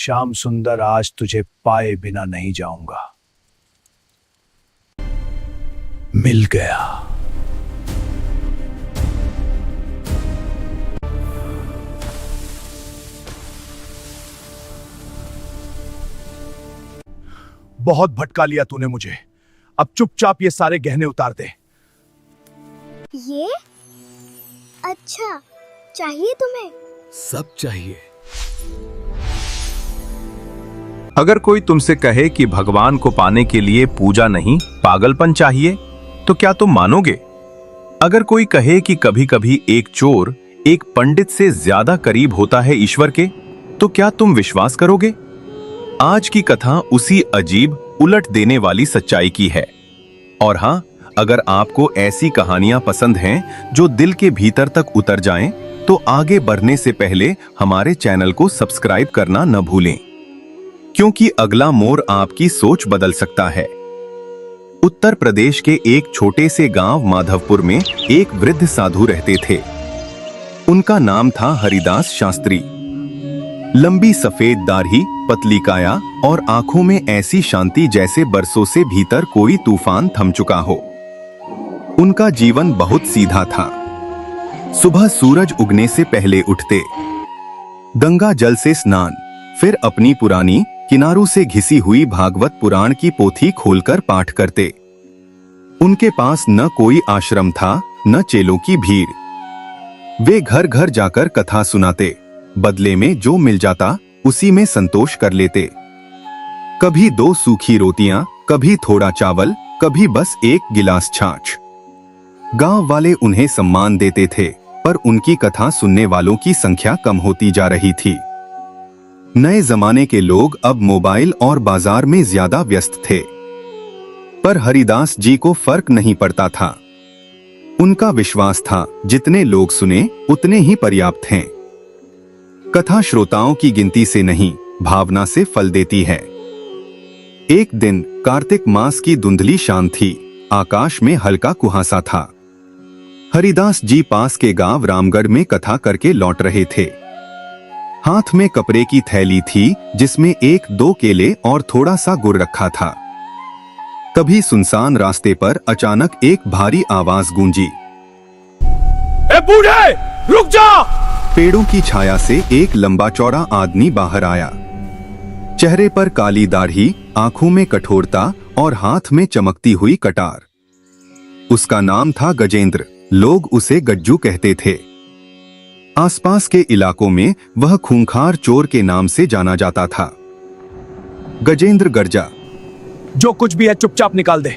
श्याम सुंदर, आज तुझे पाए बिना नहीं जाऊंगा। मिल गया। बहुत भटका लिया तूने मुझे, अब चुपचाप ये सारे गहने उतार दे। ये अच्छा चाहिए तुम्हें? सब चाहिए। अगर कोई तुमसे कहे कि भगवान को पाने के लिए पूजा नहीं, पागलपन चाहिए, तो क्या तुम मानोगे? अगर कोई कहे कि कभी कभी एक चोर एक पंडित से ज्यादा करीब होता है ईश्वर के, तो क्या तुम विश्वास करोगे? आज की कथा उसी अजीब, उलट देने वाली सच्चाई की है। और हां, अगर आपको ऐसी कहानियां पसंद हैं जो दिल के भीतर तक उतर जाएं, तो आगे बढ़ने से पहले हमारे चैनल को सब्सक्राइब करना न भूलें, क्योंकि अगला मोड़ आपकी सोच बदल सकता है। उत्तर प्रदेश के एक छोटे से गांव माधवपुर में एक वृद्ध साधु रहते थे। उनका नाम था हरिदास शास्त्री। लंबी सफेद दाढ़ी, पतली काया और आंखों में ऐसी शांति जैसे बरसों से भीतर कोई तूफान थम चुका हो। उनका जीवन बहुत सीधा था। सुबह सूरज उगने से पहले उठते, गंगा जल से स्नान, फिर अपनी पुरानी किनारों से घिसी हुई भागवत पुराण की पोथी खोलकर पाठ करते। उनके पास न कोई आश्रम था, न चेलों की भीड़। वे घर घर जाकर कथा सुनाते, बदले में जो मिल जाता उसी में संतोष कर लेते। कभी 2 सूखी रोटियां, कभी थोड़ा चावल, कभी बस एक गिलास छाछ। गांव वाले उन्हें सम्मान देते थे, पर उनकी कथा सुनने वालों की संख्या कम होती जा रही थी। नए जमाने के लोग अब मोबाइल और बाजार में ज्यादा व्यस्त थे, पर हरिदास जी को फर्क नहीं पड़ता था। उनका विश्वास था, जितने लोग सुने उतने ही पर्याप्त हैं। कथा श्रोताओं की गिनती से नहीं, भावना से फल देती है। एक दिन कार्तिक मास की धुंधली शाम थी। आकाश में हल्का कुहासा था। हरिदास जी पास के गांव रामगढ़ में कथा करके लौट रहे थे। हाथ में कपड़े की थैली थी, जिसमें 1-2 केले और थोड़ा सा गुड़ रखा था। तभी सुनसान रास्ते पर अचानक एक भारी आवाज गूंजी, ए बूढ़े, रुक जा! पेड़ों की छाया से एक लंबा चौड़ा आदमी बाहर आया। चेहरे पर काली दाढ़ी, आंखों में कठोरता और हाथ में चमकती हुई कटार। उसका नाम था गजेंद्र, लोग उसे गज्जू कहते थे। आसपास के इलाकों में वह खूंखार चोर के नाम से जाना जाता था। गजेंद्र गर्जा, जो कुछ भी है चुपचाप निकाल दे,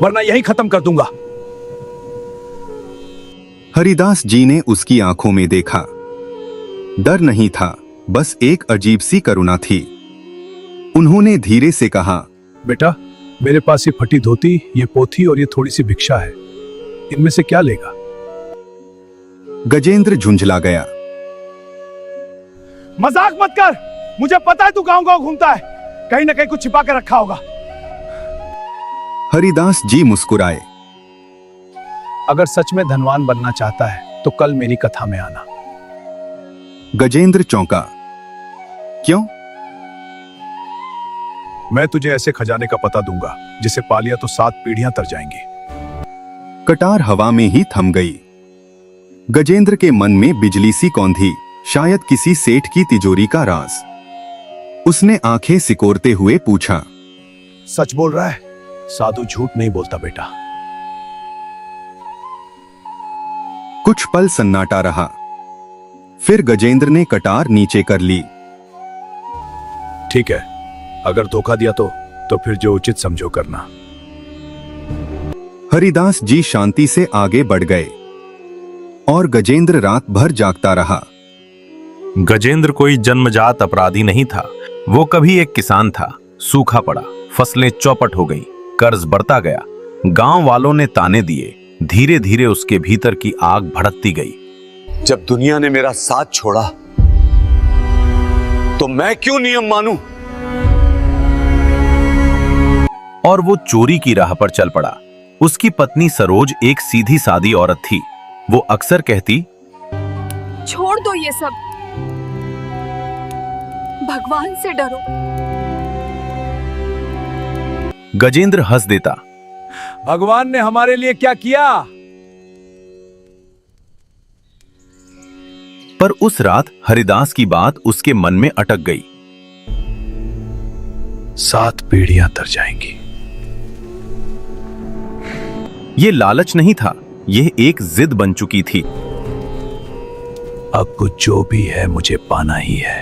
वरना यही खत्म कर दूंगा। हरिदास जी ने उसकी आंखों में देखा। डर नहीं था, बस एक अजीब सी करुणा थी। उन्होंने धीरे से कहा, बेटा, मेरे पास ये फटी धोती, ये पोथी और ये थोड़ी सी भिक्षा है, इनमें से क्या लेगा? गजेंद्र झुंझला गया। मजाक मत कर, मुझे पता है तू गांव गांव घूमता है, कहीं ना कहीं कुछ छिपा कर रखा होगा। हरिदास जी मुस्कुराए। अगर सच में धनवान बनना चाहता है तो कल मेरी कथा में आना। गजेंद्र चौंका। क्यों? मैं तुझे ऐसे खजाने का पता दूंगा जिसे पा लिया तो 7 पीढ़ियां तर जाएंगी। कटार हवा में ही थम गई। गजेंद्र के मन में बिजली सी कौंधी, शायद किसी सेठ की तिजोरी का राज। उसने आंखें सिकोड़ते हुए पूछा, सच बोल रहा है? साधु झूठ नहीं बोलता बेटा। कुछ पल सन्नाटा रहा। फिर गजेंद्र ने कटार नीचे कर ली। ठीक है, अगर धोखा दिया तो फिर जो उचित समझो करना। हरिदास जी शांति से आगे बढ़ गए और गजेंद्र रात भर जागता रहा। गजेंद्र कोई जन्मजात अपराधी नहीं था। वो कभी एक किसान था। सूखा पड़ा, फसलें चौपट हो गई, कर्ज बढ़ता गया। गांव वालों ने ताने दिए। धीरे धीरे उसके भीतर की आग भड़कती गई। जब दुनिया ने मेरा साथ छोड़ा तो मैं क्यों नियम मानूं? और वो चोरी की राह पर चल पड़ा। उसकी पत्नी सरोज एक सीधी सादी औरत थी। वो अक्सर कहती, छोड़ दो ये सब, भगवान से डरो। गजेंद्र हंस देता। भगवान ने हमारे लिए क्या किया? पर उस रात हरिदास की बात उसके मन में अटक गई। 7 पीढ़ियां तर जाएंगी। ये लालच नहीं था, यह एक जिद बन चुकी थी। अब कुछ जो भी है मुझे पाना ही है।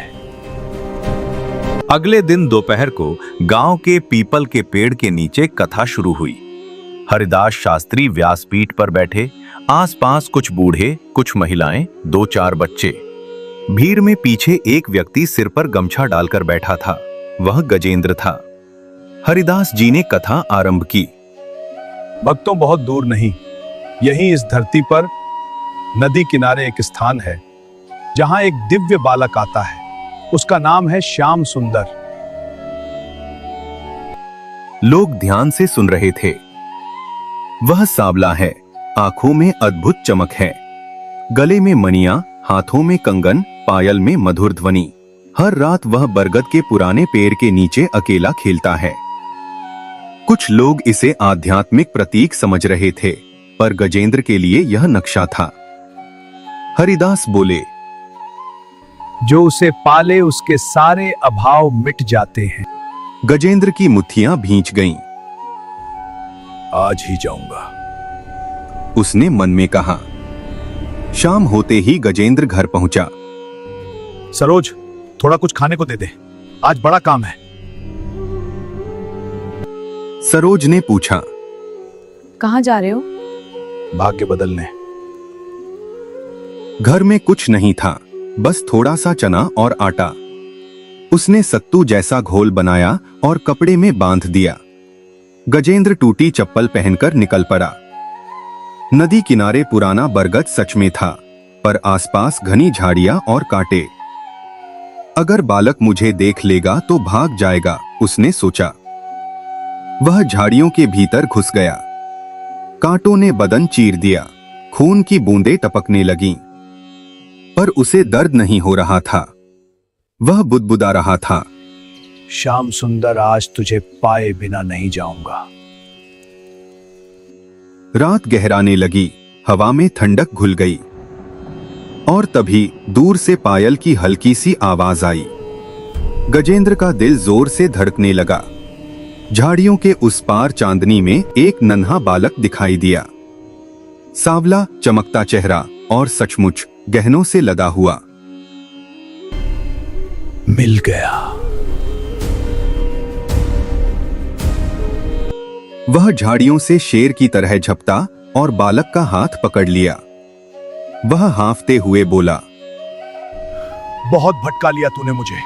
अगले दिन दोपहर को गांव के पीपल के पेड़ के नीचे कथा शुरू हुई। हरिदास शास्त्री व्यासपीठ पर बैठे, आसपास कुछ बूढ़े, कुछ महिलाएं, 2-4 बच्चे। भीड़ में पीछे एक व्यक्ति सिर पर गमछा डालकर बैठा था। वह गजेंद्र था। हरिदास जी ने कथा आरंभ की। भक्तों, बहुत दूर नहीं, यहीं इस धरती पर नदी किनारे एक स्थान है जहां एक दिव्य बालक आता है। उसका नाम है श्याम सुंदर। लोग ध्यान से सुन रहे थे। वह सांवला है, आंखों में अद्भुत चमक है, गले में मणियां, हाथों में कंगन, पायल में मधुर ध्वनि। हर रात वह बरगद के पुराने पेड़ के नीचे अकेला खेलता है। कुछ लोग इसे आध्यात्मिक प्रतीक समझ रहे थे, पर गजेंद्र के लिए यह नक्शा था। हरिदास बोले, जो उसे पाले उसके सारे अभाव मिट जाते हैं। गजेंद्र की मुट्ठियां भींच गईं। आज ही जाऊंगा, उसने मन में कहा। शाम होते ही गजेंद्र घर पहुंचा। सरोज, थोड़ा कुछ खाने को दे दे, आज बड़ा काम है। सरोज ने पूछा, कहाँ जा रहे हो? भाग्य बदलने। घर में कुछ नहीं था, बस थोड़ा सा चना और आटा। उसने सत्तू जैसा घोल बनाया और कपड़े में बांध दिया। गजेंद्र टूटी चप्पल पहनकर निकल पड़ा। नदी किनारे पुराना बरगद सच में था, पर आसपास घनी झाड़ियां और कांटे। अगर बालक मुझे देख लेगा तो भाग जाएगा, उसने सोचा। वह झाड़ियों के भीतर घुस गया। कांटों ने बदन चीर दिया, खून की बूंदें टपकने लगीं। पर उसे दर्द नहीं हो रहा था। वह बुदबुदा रहा था, श्याम सुंदर, आज तुझे पाए बिना नहीं जाऊंगा। रात गहराने लगी, हवा में ठंडक घुल गई। और तभी दूर से पायल की हल्की सी आवाज आई। गजेंद्र का दिल जोर से धड़कने लगा। झाड़ियों के उस पार चांदनी में एक नन्हा बालक दिखाई दिया। सांवला, चमकता चेहरा और सचमुच गहनों से लदा हुआ। मिल गया। वह झाड़ियों से शेर की तरह झपटा और बालक का हाथ पकड़ लिया। वह हांफते हुए बोला, बहुत भटका लिया तूने मुझे,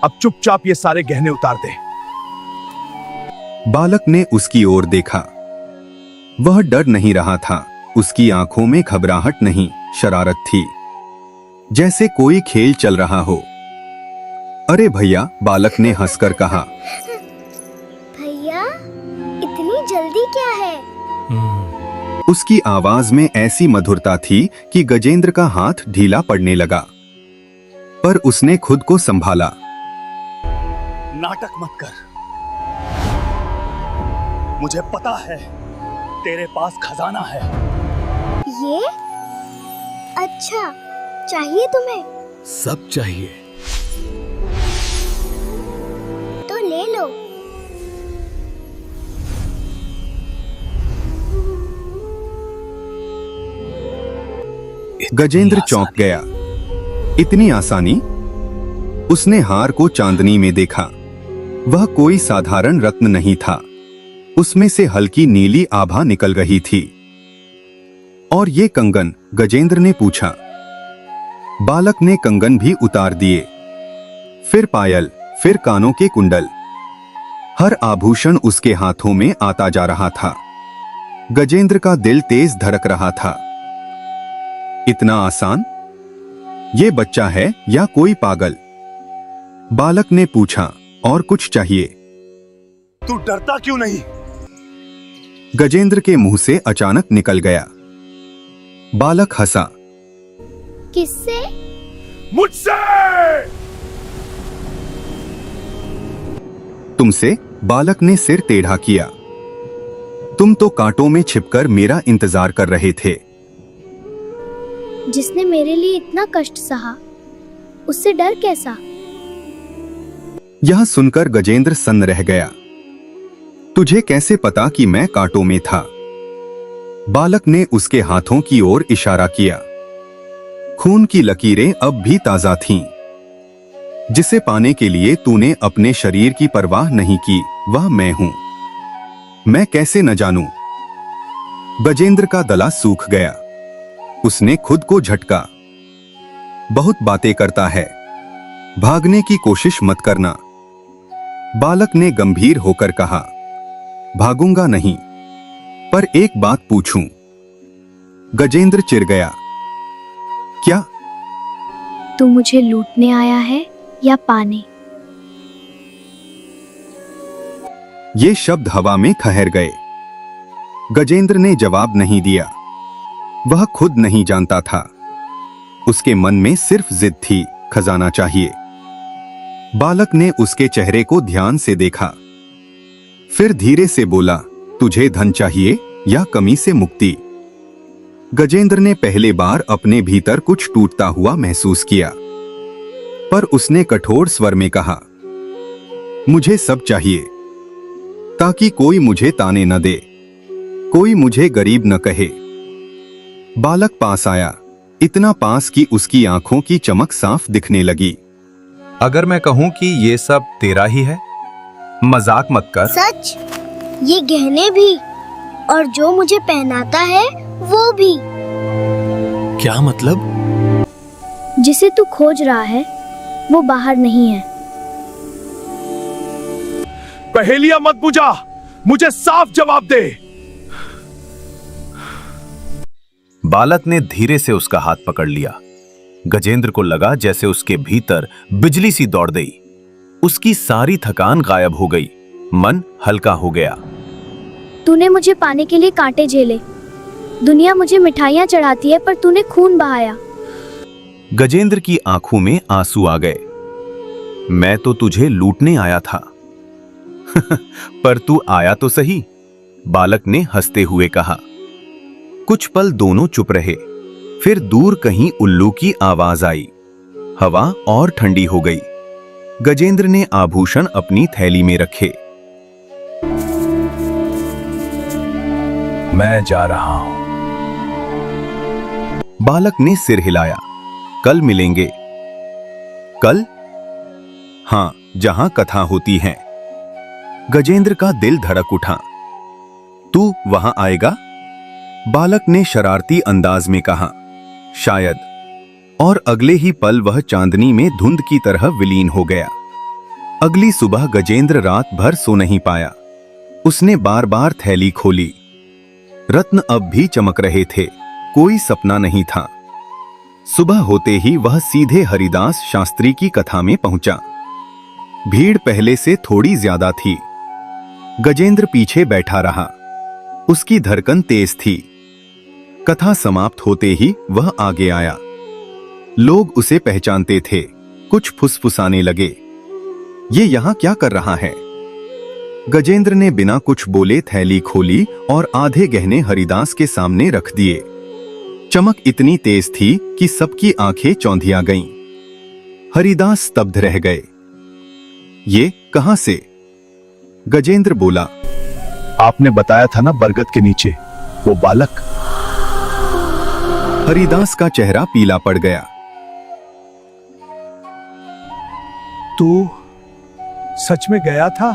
अब चुपचाप ये सारे गहने उतार दे। बालक ने उसकी ओर देखा। वह डर नहीं रहा था, उसकी आंखों में घबराहट नहीं, शरारत थी, जैसे कोई खेल चल रहा हो। अरे भैया, बालक ने हंसकर कहा। भैया, इतनी जल्दी क्या है? उसकी आवाज में ऐसी मधुरता थी कि गजेंद्र का हाथ ढीला पड़ने लगा, पर उसने खुद को संभाला। नाटक मत कर, मुझे पता है तेरे पास खजाना है। ये? अच्छा, चाहिए तुम्हें? सब चाहिए। तो ले लो। गजेंद्र चौंक गया। इतनी आसानी? उसने हार को चांदनी में देखा। वह कोई साधारण रत्न नहीं था, उसमें से हल्की नीली आभा निकल रही थी। और ये कंगन? गजेंद्र ने पूछा। बालक ने कंगन भी उतार दिए, फिर पायल, फिर कानों के कुंडल। हर आभूषण उसके हाथों में आता जा रहा था। गजेंद्र का दिल तेज धड़क रहा था। इतना आसान? ये बच्चा है या कोई पागल? बालक ने पूछा। और कुछ चाहिए? तू डरता क्यों नहीं? गजेंद्र के मुंह से अचानक निकल गया। बालक हंसा। किससे? मुझसे। तुमसे? बालक ने सिर टेढ़ा किया। तुम तो कांटों में छिपकर मेरा इंतजार कर रहे थे। जिसने मेरे लिए इतना कष्ट सहा, उससे डर कैसा? यह सुनकर गजेंद्र सन्न रह गया। तुझे कैसे पता कि मैं कांटों में था? बालक ने उसके हाथों की ओर इशारा किया। खून की लकीरें अब भी ताजा थीं। जिसे पाने के लिए तूने अपने शरीर की परवाह नहीं की, वह मैं हूं। मैं कैसे न जानूं? गजेंद्र का गला सूख गया। उसने खुद को झटका। बहुत बातें करता है, भागने की कोशिश मत करना। बालक ने गंभीर होकर कहा, भागूंगा नहीं, पर एक बात पूछूं। गजेंद्र चिढ़ गया। क्या? तू मुझे लूटने आया है या पाने? ये शब्द हवा में ठहर गए। गजेंद्र ने जवाब नहीं दिया। वह खुद नहीं जानता था। उसके मन में सिर्फ जिद थी, खजाना चाहिए। बालक ने उसके चेहरे को ध्यान से देखा, फिर धीरे से बोला, तुझे धन चाहिए या कमी से मुक्ति? गजेंद्र ने पहले बार अपने भीतर कुछ टूटता हुआ महसूस किया, पर उसने कठोर स्वर में कहा, मुझे सब चाहिए, ताकि कोई मुझे ताने न दे, कोई मुझे गरीब न कहे। बालक पास आया, इतना पास कि उसकी आंखों की चमक साफ दिखने लगी। अगर मैं कहूं कि ये सब तेरा ही है? मजाक मत कर। सच? ये गहने भी, और जो मुझे पहनाता है वो भी। क्या मतलब? जिसे तू खोज रहा है वो बाहर नहीं है। पहेलियां मत बुझा, मुझे साफ जवाब दे। बालक ने धीरे से उसका हाथ पकड़ लिया। गजेंद्र को लगा जैसे उसके भीतर बिजली सी दौड़ गई। उसकी सारी थकान गायब हो गई, मन हल्का हो गया। तूने मुझे पाने के लिए कांटे झेले। दुनिया मुझे मिठाइयां चढ़ाती है, पर तूने खून बहाया। गजेंद्र की आंखों में आंसू आ गए। मैं तो तुझे लूटने आया था। पर तू आया तो सही, बालक ने हंसते हुए कहा। कुछ पल दोनों चुप रहे, फिर दूर कहीं उल्लू की आवाज आई। हवा और ठंडी हो गई। गजेंद्र ने आभूषण अपनी थैली में रखे। मैं जा रहा हूं। बालक ने सिर हिलाया। कल मिलेंगे। कल? हां, जहां कथा होती है। गजेंद्र का दिल धड़क उठा। तू वहां आएगा? बालक ने शरारती अंदाज में कहा। शायद। और अगले ही पल वह चांदनी में धुंध की तरह विलीन हो गया। अगली सुबह गजेंद्र रात भर सो नहीं पाया। उसने बार बार थैली खोली। रत्न अब भी चमक रहे थे, कोई सपना नहीं था। सुबह होते ही वह सीधे हरिदास शास्त्री की कथा में पहुंचा। भीड़ पहले से थोड़ी ज्यादा थी। गजेंद्र पीछे बैठा रहा। उसकी धड़कन तेज थी। कथा समाप्त होते ही वह आगे आया। लोग उसे पहचानते थे, कुछ फुसफुसाने लगे। ये यहां क्या कर रहा है? गजेंद्र ने बिना कुछ बोले थैली खोली और आधे गहने हरिदास के सामने रख दिए। चमक इतनी तेज थी कि सबकी आंखें चौंधिया गईं। हरिदास स्तब्ध रह गए। ये कहां से? गजेंद्र बोला। आपने बताया था ना, बरगद के नीचे वो बालक। हरिदास का चेहरा पीला पड़ गया। तू सच में गया था?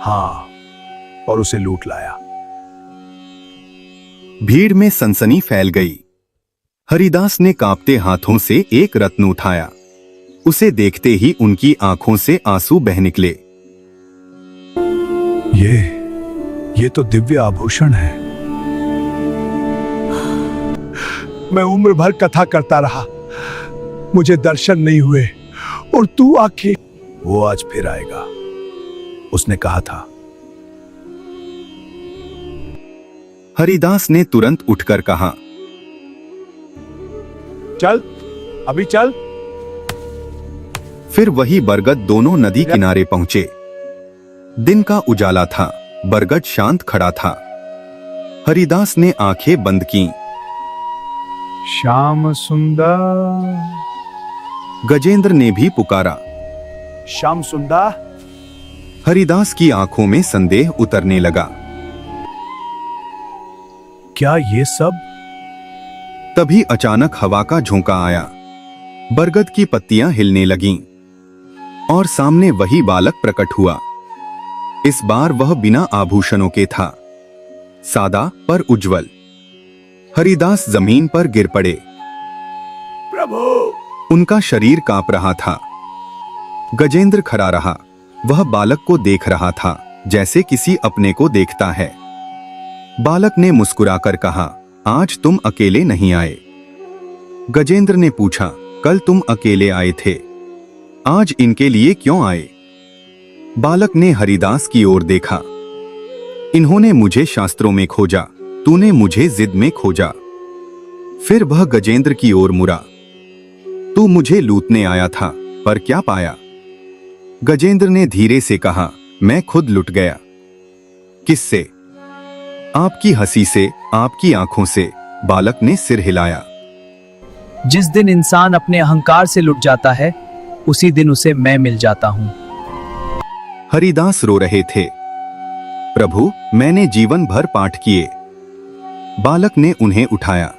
हां, और उसे लूट लाया। भीड़ में सनसनी फैल गई। हरिदास ने कांपते हाथों से एक रत्न उठाया। उसे देखते ही उनकी आंखों से आंसू बह निकले। ये तो दिव्य आभूषण है। मैं उम्र भर कथा करता रहा, मुझे दर्शन नहीं हुए, और तू आके। वो आज फिर आएगा, उसने कहा था। हरिदास ने तुरंत उठकर कहा। चल, अभी चल। फिर वही बरगद दोनों नदी किनारे पहुंचे। दिन का उजाला था, बरगद शांत खड़ा था। हरिदास ने आंखें बंद की। श्याम सुंदर, गजेंद्र ने भी पुकारा। श्याम सुंदर। हरिदास की आंखों में संदेह उतरने लगा। क्या ये सब? तभी अचानक हवा का झोंका आया। बरगद की पत्तियां हिलने लगीं और सामने वही बालक प्रकट हुआ। इस बार वह बिना आभूषणों के था, सादा पर उज्जवल। हरिदास जमीन पर गिर पड़े। प्रभु! उनका शरीर कांप रहा था। गजेंद्र खड़ा रहा। वह बालक को देख रहा था जैसे किसी अपने को देखता है। बालक ने मुस्कुराकर कहा, आज तुम अकेले नहीं आए। गजेंद्र ने पूछा, कल तुम अकेले आए थे, आज इनके लिए क्यों आए? बालक ने हरिदास की ओर देखा। इन्होंने मुझे शास्त्रों में खोजा, तूने मुझे जिद में खोजा। फिर वह गजेंद्र की ओर मुड़ा। तू मुझे लूटने आया था, पर क्या पाया? गजेंद्र ने धीरे से कहा, मैं खुद लुट गया। किससे? आपकी हंसी से, आपकी आंखों से। बालक ने सिर हिलाया। जिस दिन इंसान अपने अहंकार से लुट जाता है, उसी दिन उसे मैं मिल जाता हूं। हरिदास रो रहे थे। प्रभु, मैंने जीवन भर पाठ किए। बालक ने उन्हें उठाया।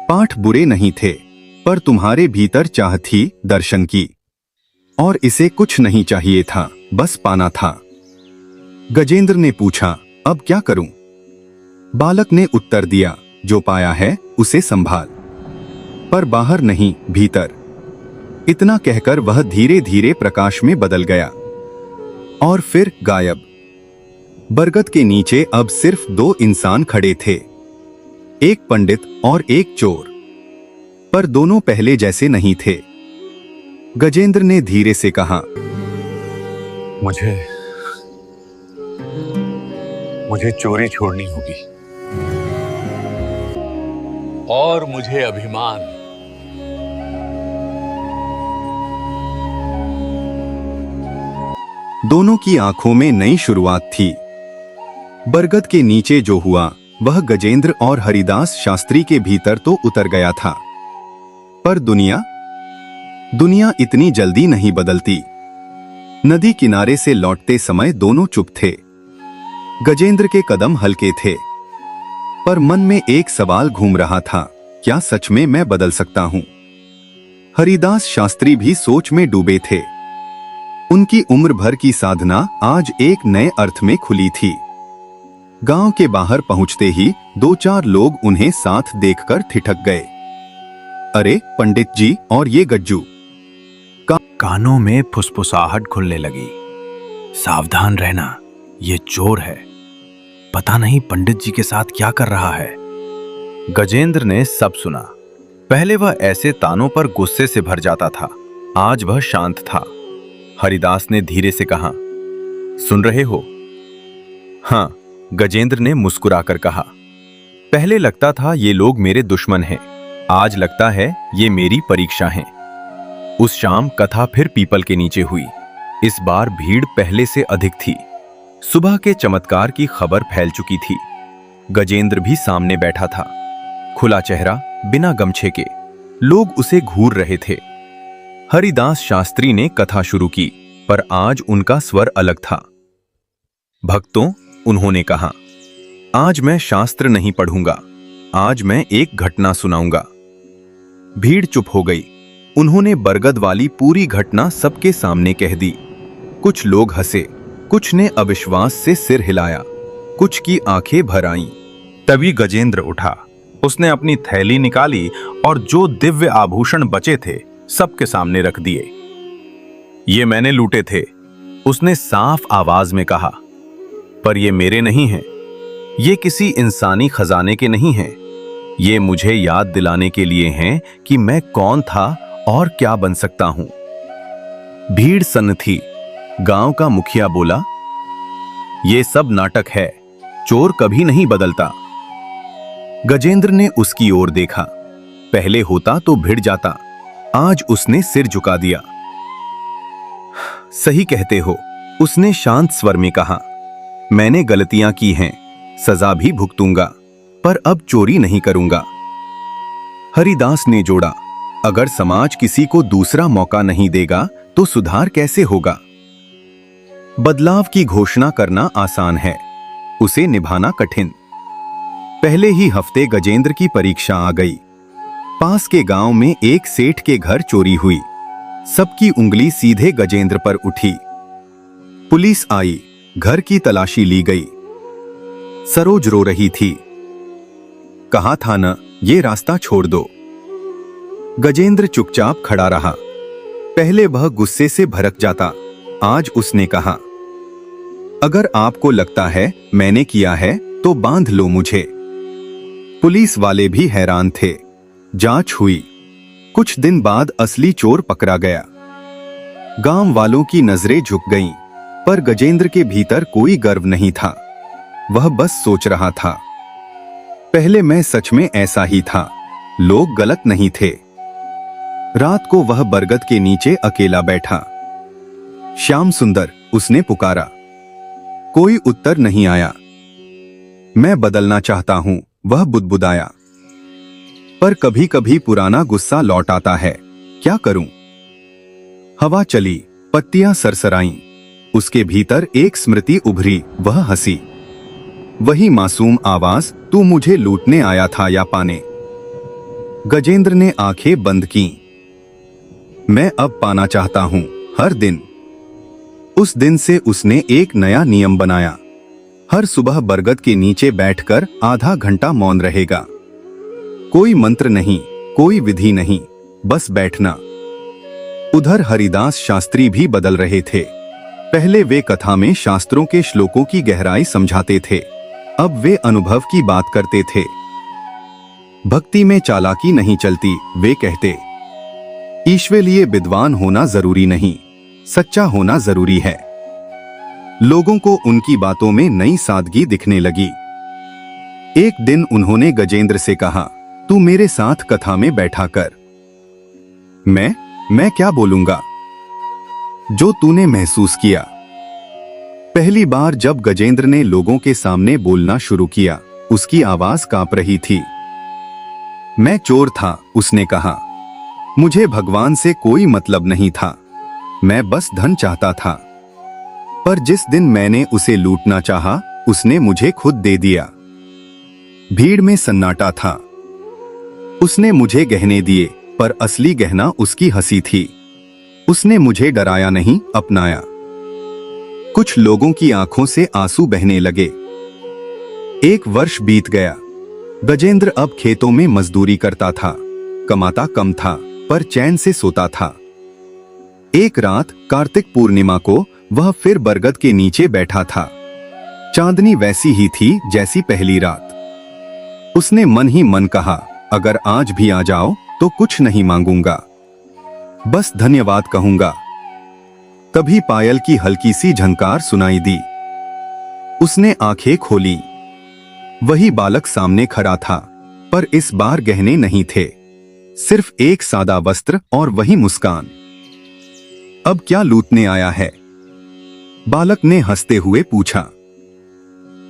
पाठ बुरे नहीं थे, पर तुम्हारे भीतर चाह थी दर्शन की, और इसे कुछ नहीं चाहिए था, बस पाना था। गजेंद्र ने पूछा, अब क्या करूं? बालक ने उत्तर दिया, जो पाया है उसे संभाल, पर बाहर नहीं, भीतर। इतना कहकर वह धीरे धीरे प्रकाश में बदल गया और फिर गायब। बरगद के नीचे अब सिर्फ दो इंसान खड़े थे, एक पंडित और एक चोर, पर दोनों पहले जैसे नहीं थे। गजेंद्र ने धीरे से कहा, मुझे चोरी छोड़नी होगी, और मुझे अभिमान। दोनों की आंखों में नई शुरुआत थी। बरगद के नीचे जो हुआ वह गजेंद्र और हरिदास शास्त्री के भीतर तो उतर गया था, पर दुनिया इतनी जल्दी नहीं बदलती। नदी किनारे से लौटते समय दोनों चुप थे। गजेंद्र के कदम हल्के थे, पर मन में एक सवाल घूम रहा था, क्या सच में मैं बदल सकता हूं? हरिदास शास्त्री भी सोच में डूबे थे। उनकी उम्र भर की साधना आज एक नए अर्थ में खुली थी। गांव के बाहर पहुंचते ही दो चार लोग उन्हें साथ देखकर ठिठक गए। अरे पंडित जी, और ये गज्जू? कानों में फुसफुसाहट खुलने लगी। सावधान रहना, ये चोर है, पता नहीं पंडित जी के साथ क्या कर रहा है। गजेंद्र ने सब सुना। पहले वह ऐसे तानों पर गुस्से से भर जाता था, आज वह शांत था। हरिदास ने धीरे से कहा, सुन रहे हो? हां, गजेंद्र ने मुस्कुराकर कहा। पहले लगता था ये लोग मेरे दुश्मन हैं, आज लगता है ये मेरी परीक्षा है। उस शाम कथा फिर पीपल के नीचे हुई। इस बार भीड़ पहले से अधिक थी। सुबह के चमत्कार की खबर फैल चुकी थी। गजेंद्र भी सामने बैठा था, खुला चेहरा, बिना गमछे के। लोग उसे घूर रहे थे। हरिदास शास्त्री ने कथा शुरू की, पर आज उनका स्वर अलग था। भक्तों, उन्होंने कहा, आज मैं शास्त्र नहीं पढ़ूंगा, आज मैं एक घटना सुनाऊंगा। भीड़ चुप हो गई। उन्होंने बरगद वाली पूरी घटना सबके सामने कह दी। कुछ लोग हंसे, कुछ ने अविश्वास से सिर हिलाया, कुछ की आंखें भर आईं। तभी गजेंद्र उठा। उसने अपनी थैली निकाली और जो दिव्य आभूषण बचे थे सबके सामने रख दिए। ये मैंने लूटे थे, उसने साफ आवाज में कहा, पर ये मेरे नहीं हैं। ये किसी इंसानी खजाने के नहीं हैं। ये मुझे याद दिलाने के लिए हैं कि मैं कौन था और क्या बन सकता हूं। भीड़ सन्न थी। गांव का मुखिया बोला, ये सब नाटक है, चोर कभी नहीं बदलता। गजेंद्र ने उसकी ओर देखा। पहले होता तो भिड़ जाता, आज उसने सिर झुका दिया। सही कहते हो, उसने शांत स्वर में कहा। मैंने गलतियां की हैं, सजा भी भुगतूंगा, पर अब चोरी नहीं करूंगा। हरिदास ने जोड़ा, अगर समाज किसी को दूसरा मौका नहीं देगा तो सुधार कैसे होगा? बदलाव की घोषणा करना आसान है, उसे निभाना कठिन। पहले ही हफ्ते गजेंद्र की परीक्षा आ गई। पास के गांव में एक सेठ के घर चोरी हुई। सबकी उंगली सीधे गजेंद्र पर उठी। पुलिस आई, घर की तलाशी ली गई। सरोज रो रही थी। कहा था न, ये रास्ता छोड़ दो। गजेंद्र चुपचाप खड़ा रहा। पहले वह गुस्से से भड़क जाता, आज उसने कहा, अगर आपको लगता है मैंने किया है तो बांध लो मुझे। पुलिस वाले भी हैरान थे। जांच हुई। कुछ दिन बाद असली चोर पकड़ा गया। गांव वालों की नजरें झुक गईं, पर गजेंद्र के भीतर कोई गर्व नहीं था। वह बस सोच रहा था, पहले मैं सच में ऐसा ही था, लोग गलत नहीं थे। रात को वह बरगद के नीचे अकेला बैठा। श्याम सुंदर, उसने पुकारा। कोई उत्तर नहीं आया। मैं बदलना चाहता हूं, वह बुदबुदाया, पर कभी कभी पुराना गुस्सा लौट आता है, क्या करूं? हवा चली, पत्तियां सरसराईं। उसके भीतर एक स्मृति उभरी, वह हंसी। वही मासूम आवाज, तू मुझे लूटने आया था या पाने? गजेंद्र ने आंखें बंद की। मैं अब पाना चाहता हूं, हर दिन। उस दिन से उसने एक नया नियम बनाया। हर सुबह बरगद के नीचे बैठकर आधा घंटा मौन रहेगा। कोई मंत्र नहीं, कोई विधि नहीं, बस बैठना। उधर हरिदास शास्त्री भी बदल रहे थे। पहले वे कथा में शास्त्रों के श्लोकों की गहराई समझाते थे, अब वे अनुभव की बात करते थे। भक्ति में चालाकी नहीं चलती, वे कहते। ईश्वरीय विद्वान होना जरूरी नहीं, सच्चा होना जरूरी है। लोगों को उनकी बातों में नई सादगी दिखने लगी। एक दिन उन्होंने गजेंद्र से कहा, तू मेरे साथ कथा में बैठा कर। मैं क्या बोलूंगा? जो तूने महसूस किया। पहली बार जब गजेंद्र ने लोगों के सामने बोलना शुरू किया, उसकी आवाज कांप रही थी। मैं चोर था, उसने कहा। मुझे भगवान से कोई मतलब नहीं था, मैं बस धन चाहता था। पर जिस दिन मैंने उसे लूटना चाहा, उसने मुझे खुद दे दिया। भीड़ में सन्नाटा था। उसने मुझे गहने दिए, पर असली गहना उसकी हंसी थी। उसने मुझे डराया नहीं, अपनाया। कुछ लोगों की आंखों से आंसू बहने लगे। 1 वर्ष बीत गया। गजेंद्र अब खेतों में मजदूरी करता था। कमाता कम था, पर चैन से सोता था। एक रात कार्तिक पूर्णिमा को वह फिर बरगद के नीचे बैठा था। चांदनी वैसी ही थी जैसी पहली रात। उसने मन ही मन कहा, अगर आज भी आ जाओ तो कुछ नहीं मांगूंगा, बस धन्यवाद कहूंगा। तभी पायल की हल्की सी झंकार सुनाई दी। उसने आंखें खोली। वही बालक सामने खड़ा था, पर इस बार गहने नहीं थे, सिर्फ एक सादा वस्त्र और वही मुस्कान। अब क्या लूटने आया है? बालक ने हंसते हुए पूछा।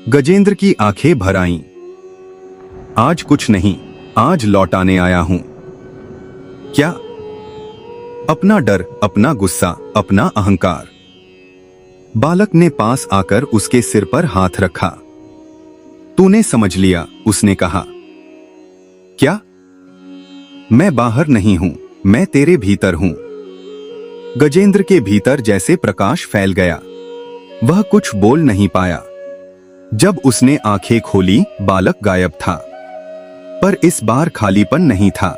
गजेंद्र की आंखें भर आईं। आज कुछ नहीं, आज लौटाने आया हूं। क्या? अपना डर, अपना गुस्सा, अपना अहंकार। बालक ने पास आकर उसके सिर पर हाथ रखा। तूने समझ लिया, उसने कहा। क्या? मैं बाहर नहीं हूं, मैं तेरे भीतर हूं। गजेंद्र के भीतर जैसे प्रकाश फैल गया। वह कुछ बोल नहीं पाया। जब उसने आंखें खोली, बालक गायब था। पर इस बार खालीपन नहीं था,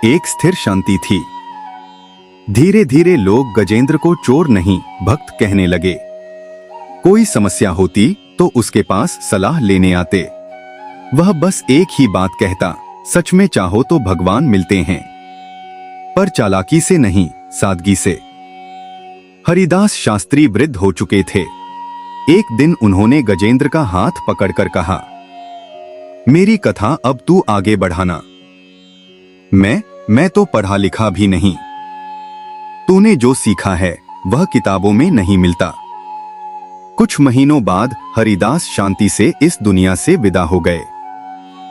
एक स्थिर शांति थी। धीरे धीरे लोग गजेंद्र को चोर नहीं, भक्त कहने लगे। कोई समस्या होती तो उसके पास सलाह लेने आते। वह बस एक ही बात कहता, सच में चाहो तो भगवान मिलते हैं, पर चालाकी से नहीं, सादगी से। हरिदास शास्त्री वृद्ध हो चुके थे। एक दिन उन्होंने गजेंद्र का हाथ पकड़कर कहा, मेरी कथा अब तू आगे बढ़ाना। मैं तो पढ़ा लिखा भी नहीं। तूने जो सीखा है वह किताबों में नहीं मिलता। कुछ महीनों बाद हरिदास शांति से इस दुनिया से विदा हो गए।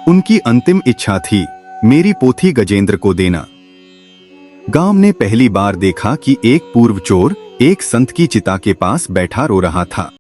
उनकी अंतिम इच्छा थी मेरी पोथी गजेंद्र को देना। गांव ने पहली बार देखा कि एक पूर्व चोर एक संत की चिता के पास बैठा रो रहा था।